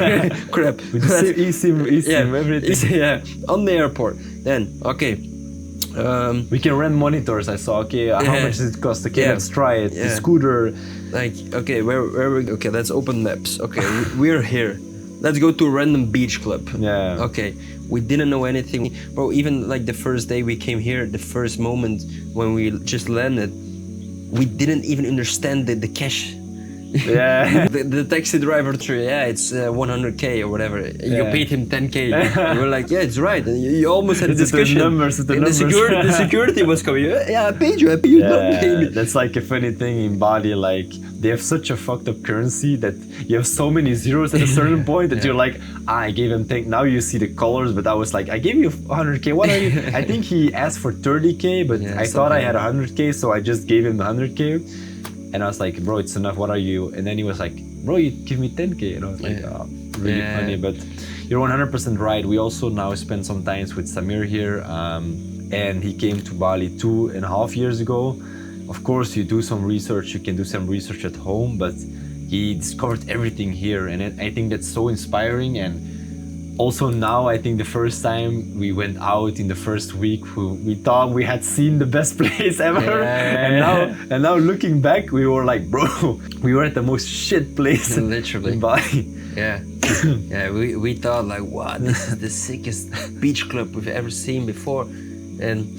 Crap. With eSIM, everything. Yeah, on the airport. Then, okay, We can rent monitors. I saw. Okay, how much does it cost? Okay, let's try it. The scooter. Like, okay, where we? Okay, let's open maps. Okay, we're here. Let's go to a random beach club. Yeah. Okay, we didn't know anything, bro. Even like the first day we came here, the first moment when we just landed, we didn't even understand the cash. Yeah. the taxi driver threw, it's 100k or whatever. You paid him 10k. You were like, yeah, it's right. And you almost had a discussion. The security was coming. Yeah, I paid you. Don't pay me. That's like a funny thing in Bali. Like they have such a fucked up currency that you have so many zeros at a certain point that you're like, I gave him 10. Now you see the colors, but I was like, I gave you 100k. What are you? I think he asked for 30k, but I thought I had 100k, so I just gave him 100k. And I was like, bro, it's enough. What are you? And then he was like, bro, you give me 10k. And I was like, oh, really funny. But you're 100% right. We also now spend some time with Samir here. And he came to Bali 2.5 years ago. Of course, you do some research. You can do some research at home. But he discovered everything here. And I think that's so inspiring. And also now, I think the first time we went out in the first week, we thought we had seen the best place ever. And now looking back, we were like, bro, we were at the most shit place literally in Bali. Yeah. We thought like, wow, this is the sickest beach club we've ever seen before. And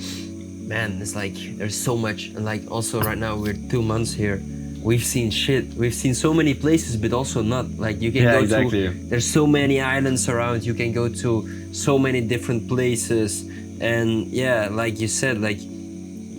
man, it's like, there's so much. And like also right now, we're 2 months here. We've seen shit. We've seen so many places, but also not. Like you can go to. There's so many islands around. You can go to so many different places, and like you said, like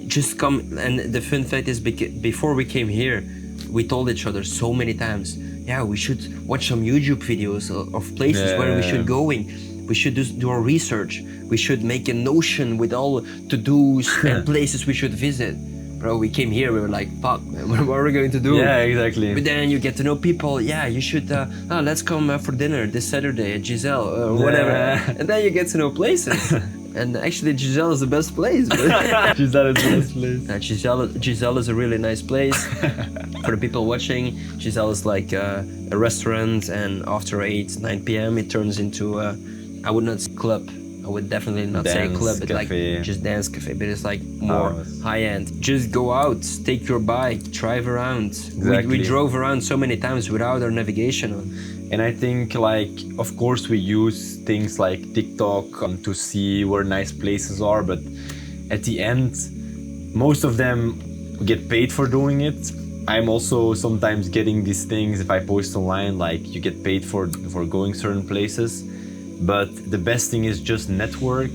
just come. And the fun fact is, before we came here, we told each other so many times, we should watch some YouTube videos of places where we should going. We should do our research. We should make a notion with all to-dos and places we should visit. Bro, we came here, we were like, fuck, man, what are we going to do? Yeah, exactly. But then you get to know people, you should, let's come for dinner this Saturday at Giselle, or whatever. And then you get to know places. And actually, Giselle is the best place. Giselle is the best place. Giselle is a really nice place. For the people watching, Giselle is like a restaurant, and after 9 p.m. it turns into, I would not say club. I would definitely not say club, but like just dance cafe, but it's like more high-end. Just go out, take your bike, drive around. We drove around so many times without our navigation on. And I think like, of course we use things like TikTok to see where nice places are, but at the end, most of them get paid for doing it. I'm also sometimes getting these things if I post online, like you get paid for going certain places. But the best thing is just network.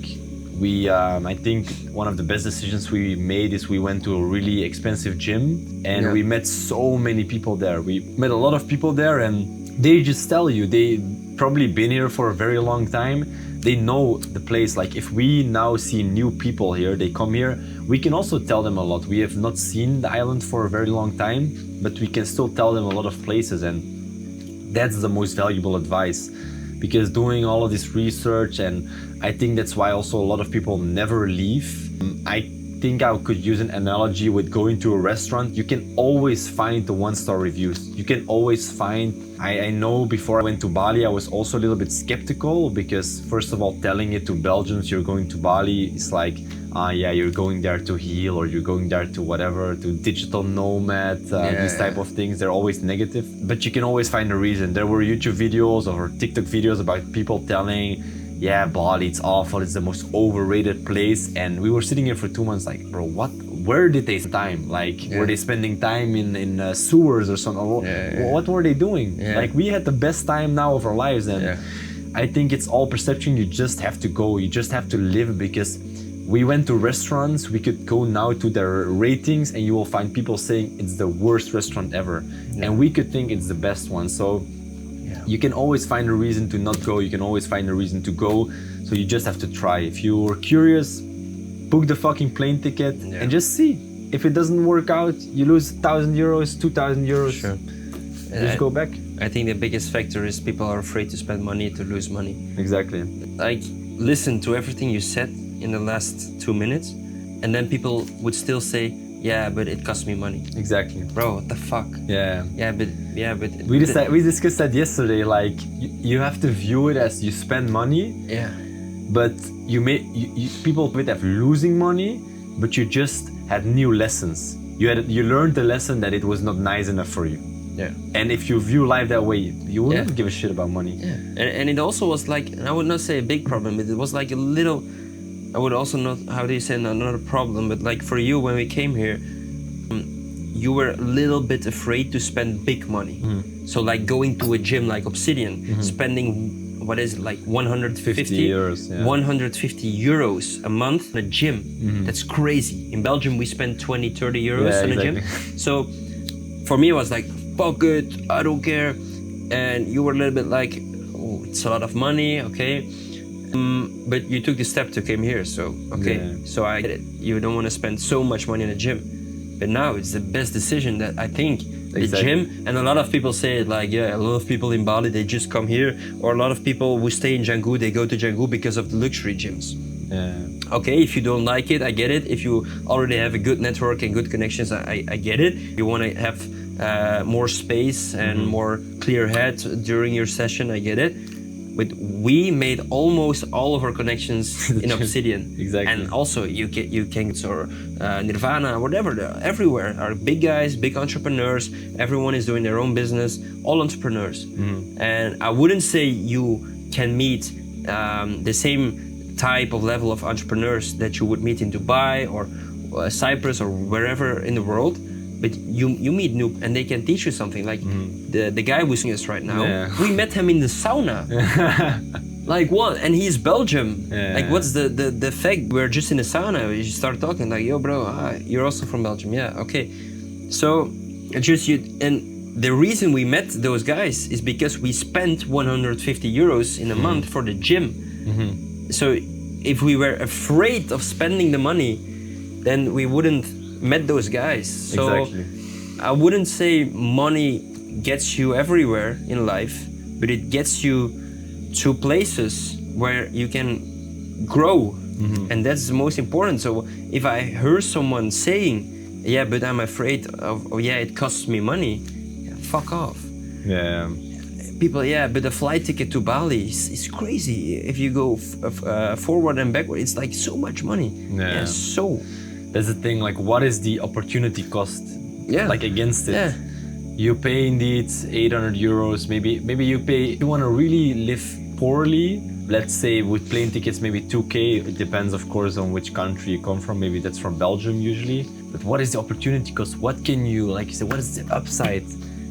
I think one of the best decisions we made is we went to a really expensive gym and we met so many people there. We met a lot of people there and they just tell you, they probably been here for a very long time. They know the place. Like if we now see new people here, they come here, we can also tell them a lot. We have not seen the island for a very long time, but we can still tell them a lot of places, and that's the most valuable advice. Because doing all of this research, and I think that's why also a lot of people never leave. I think I could use an analogy with going to a restaurant. You can always find the 1-star reviews. You can always find, I know before I went to Bali, I was also a little bit skeptical because first of all, telling it to Belgians, you're going to Bali, it's like, you're going there to heal, or you're going there to whatever, to digital nomad, these type of things. They're always negative, but you can always find a reason. There were YouTube videos or TikTok videos about people telling, Bali, it's awful, it's the most overrated place. And we were sitting here for 2 months like, bro, where did they spend time? Like, were they spending time in sewers or something? What were they doing? Like, we had the best time now of our lives. And I think it's all perception. You just have to go, you just have to live, because we went to restaurants, we could go now to their ratings and you will find people saying it's the worst restaurant ever. And we could think it's the best one. So you can always find a reason to not go, you can always find a reason to go. So you just have to try. If you're curious, book the fucking plane ticket and just see. If it doesn't work out, you lose 1,000 euros, 2,000 euros. Sure. Just go back. I think the biggest factor is people are afraid to spend money to lose money. Exactly. Like, listen to everything you said in the last 2 minutes, and then people would still say, but it cost me money. Exactly. Bro, what the fuck? But we discussed that yesterday. Like, you have to view it as you spend money. but people would have losing money, but you just had new lessons. You learned the lesson that it was not nice enough for you. Yeah. And if you view life that way, you wouldn't give a shit about money. Yeah. And it also was like, I would not say a big problem, but it was like a little, I would also not, how do you say, not a problem, but like for you, when we came here, you were a little bit afraid to spend big money. So like going to a gym like Obsidian, spending, what is it, like 150 euros, yeah. 150 euros a month in a gym. That's crazy. In Belgium, we spend 20, 30 euros in a gym. So for me, it was like, fuck it, I don't care. And you were a little bit like, oh, it's a lot of money, okay. But you took the step to come here, so okay. So I get it. You don't want to spend so much money in a gym. But now it's the best decision that I think. The gym, and a lot of people say it like, yeah, a lot of people in Bali, they just come here, or a lot of people who stay in Canggu, they go to Canggu because of the luxury gyms. Yeah. Okay, if you don't like it, I get it. If you already have a good network and good connections, I get it. You want to have more space and more clear head during your session, I get it. But we made almost all of our connections in Obsidian. Exactly. And also you can or Nirvana, whatever, everywhere are big guys, big entrepreneurs. Everyone is doing their own business, all entrepreneurs. And I wouldn't say you can meet the same type of level of entrepreneurs that you would meet in Dubai or Cyprus or wherever in the world. But you meet new, and they can teach you something. Like the guy who's seeing us right now, we met him in the sauna. Like what? And he's Belgium. Like what's the fact? We're just in the sauna. We start talking like, yo, bro, you're also from Belgium. Yeah, okay. So just and the reason we met those guys is because we spent 150 euros in a month for the gym. So if we were afraid of spending the money, then we wouldn't met those guys. So I wouldn't say money gets you everywhere in life, but it gets you to places where you can grow. And that's the most important. So if I hear someone saying, yeah, but I'm afraid of, it costs me money, fuck off. Yeah. People, but the flight ticket to Bali is crazy. If you go forward and backward, it's like so much money. That's the thing, like what is the opportunity cost? Like against it. You pay indeed 800 euros, maybe you pay, if you want to really live poorly, let's say with plane tickets maybe 2k, it depends of course on which country you come from, maybe that's from Belgium usually. But what is the opportunity cost? What can you, like you said, what is the upside?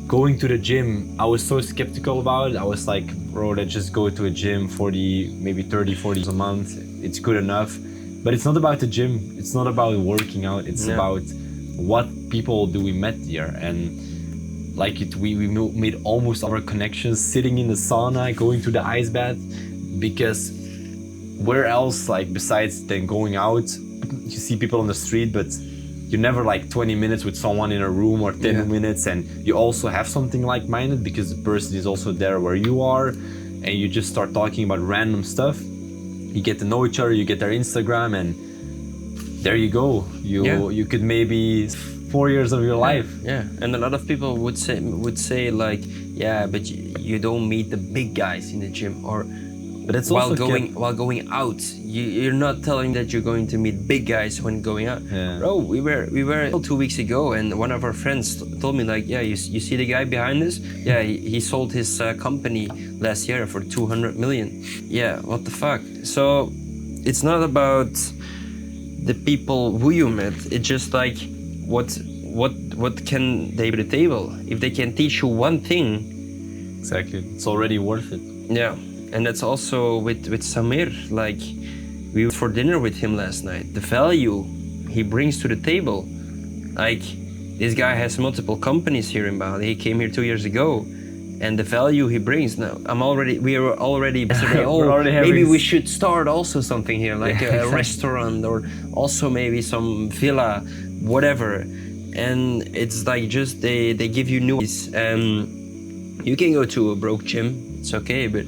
Going to the gym, I was so skeptical about it. I was like, bro, let's just go to a gym 40, maybe 30, 40 a month, it's good enough. But it's not about the gym, it's not about working out, it's about what people do we met here. And like we made almost our connections sitting in the sauna, going to the ice bath, because where else, like besides then going out, you see people on the street, but you're never like 20 minutes with someone in a room or 10 minutes, and you also have something like-minded because the person is also there where you are, and you just start talking about random stuff. You get to know each other, you get their Instagram, and there you go. You could maybe 4 years of your life. Yeah, and a lot of people would say like, yeah, but you don't meet the big guys in the gym, or but it's while going out, you're not telling that you're going to meet big guys when going out. Bro, we were 2 weeks ago, and one of our friends told me like, yeah, you see the guy behind us? Yeah, he sold his company last year for 200 million. Yeah, what the fuck? So it's not about the people who you met. It's just like what can they bring to the table? If they can teach you one thing, it's already worth it. Yeah. And that's also with Samir, like we went for dinner with him last night. The value he brings to the table, like this guy has multiple companies here in Bali. He came here 2 years ago, and the value he brings now, we are already maybe we should start also something here, like a restaurant, or also maybe some villa, whatever. And it's like just they give you new ways. You can go to a broke gym, it's okay, but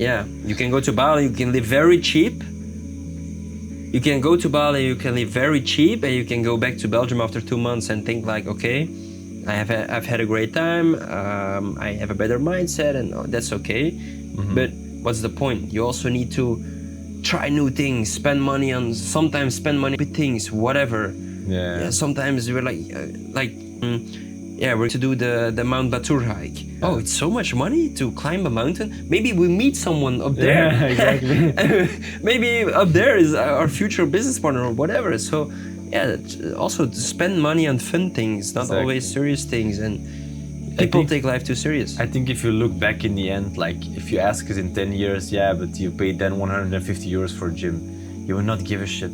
yeah, you can go to Bali, you can live very cheap. You can go to Bali, you can live very cheap, and you can go back to Belgium after 2 months and think like, okay, I've had a great time, I have a better mindset, and that's okay. But what's the point? You also need to try new things, sometimes spend money with things, whatever. Yeah. Sometimes we're we're to do the Mount Batur hike. Oh, it's so much money to climb a mountain. Maybe we meet someone up there. Yeah, exactly. Maybe up there is our future business partner or whatever. So yeah, also to spend money on fun things, not always serious things. And people take life too serious. I think if you look back in the end, like if you ask us in 10 years, yeah, but you paid then 150 euros for a gym, you will not give a shit.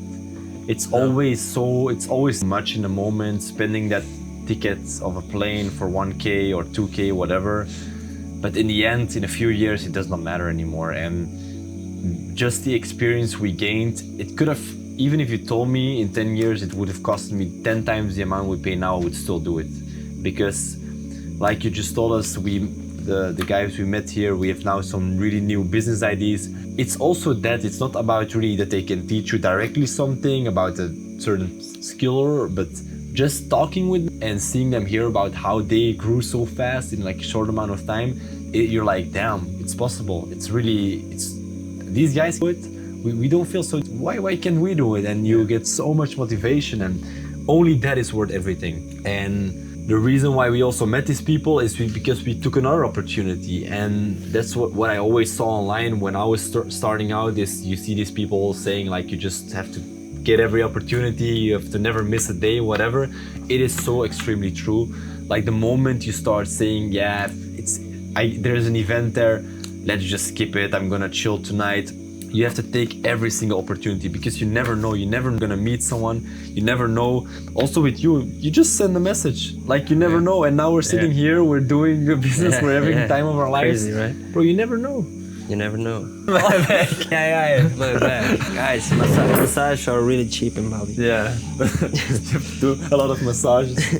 It's always much in the moment, spending that tickets of a plane for 1K or 2K, whatever. But in the end, in a few years, it does not matter anymore. And just the experience we gained, it could have, even if you told me in 10 years, it would have cost me 10 times the amount we pay now, I would still do it. Because like you just told us, the guys we met here, we have now some really new business ideas. It's also that it's not about really that they can teach you directly something about a certain skill, but just talking with them and seeing them hear about how they grew so fast in like a short amount of time, you're like, damn, it's possible. It's these guys do it. We don't feel so. Why can't we do it? And you get so much motivation, and only that is worth everything. And the reason why we also met these people is because we took another opportunity, and that's what I always saw online when I was starting out. Is you see these people saying like you just have to get every opportunity, you have to never miss a day, whatever. It is so extremely true. Like the moment you start saying, yeah, there's an event there, let's just skip it, I'm gonna chill tonight. You have to take every single opportunity because you never know, you're never gonna meet someone, you never know. Also with you just send a message, like you never know. And now we're sitting here, we're doing a business, we're having the time of our lives. Crazy, right? Bro, you never know. You never know. My bad. Yeah. My bad. Guys, massage are really cheap in Bali. Yeah. You have to do a lot of massages.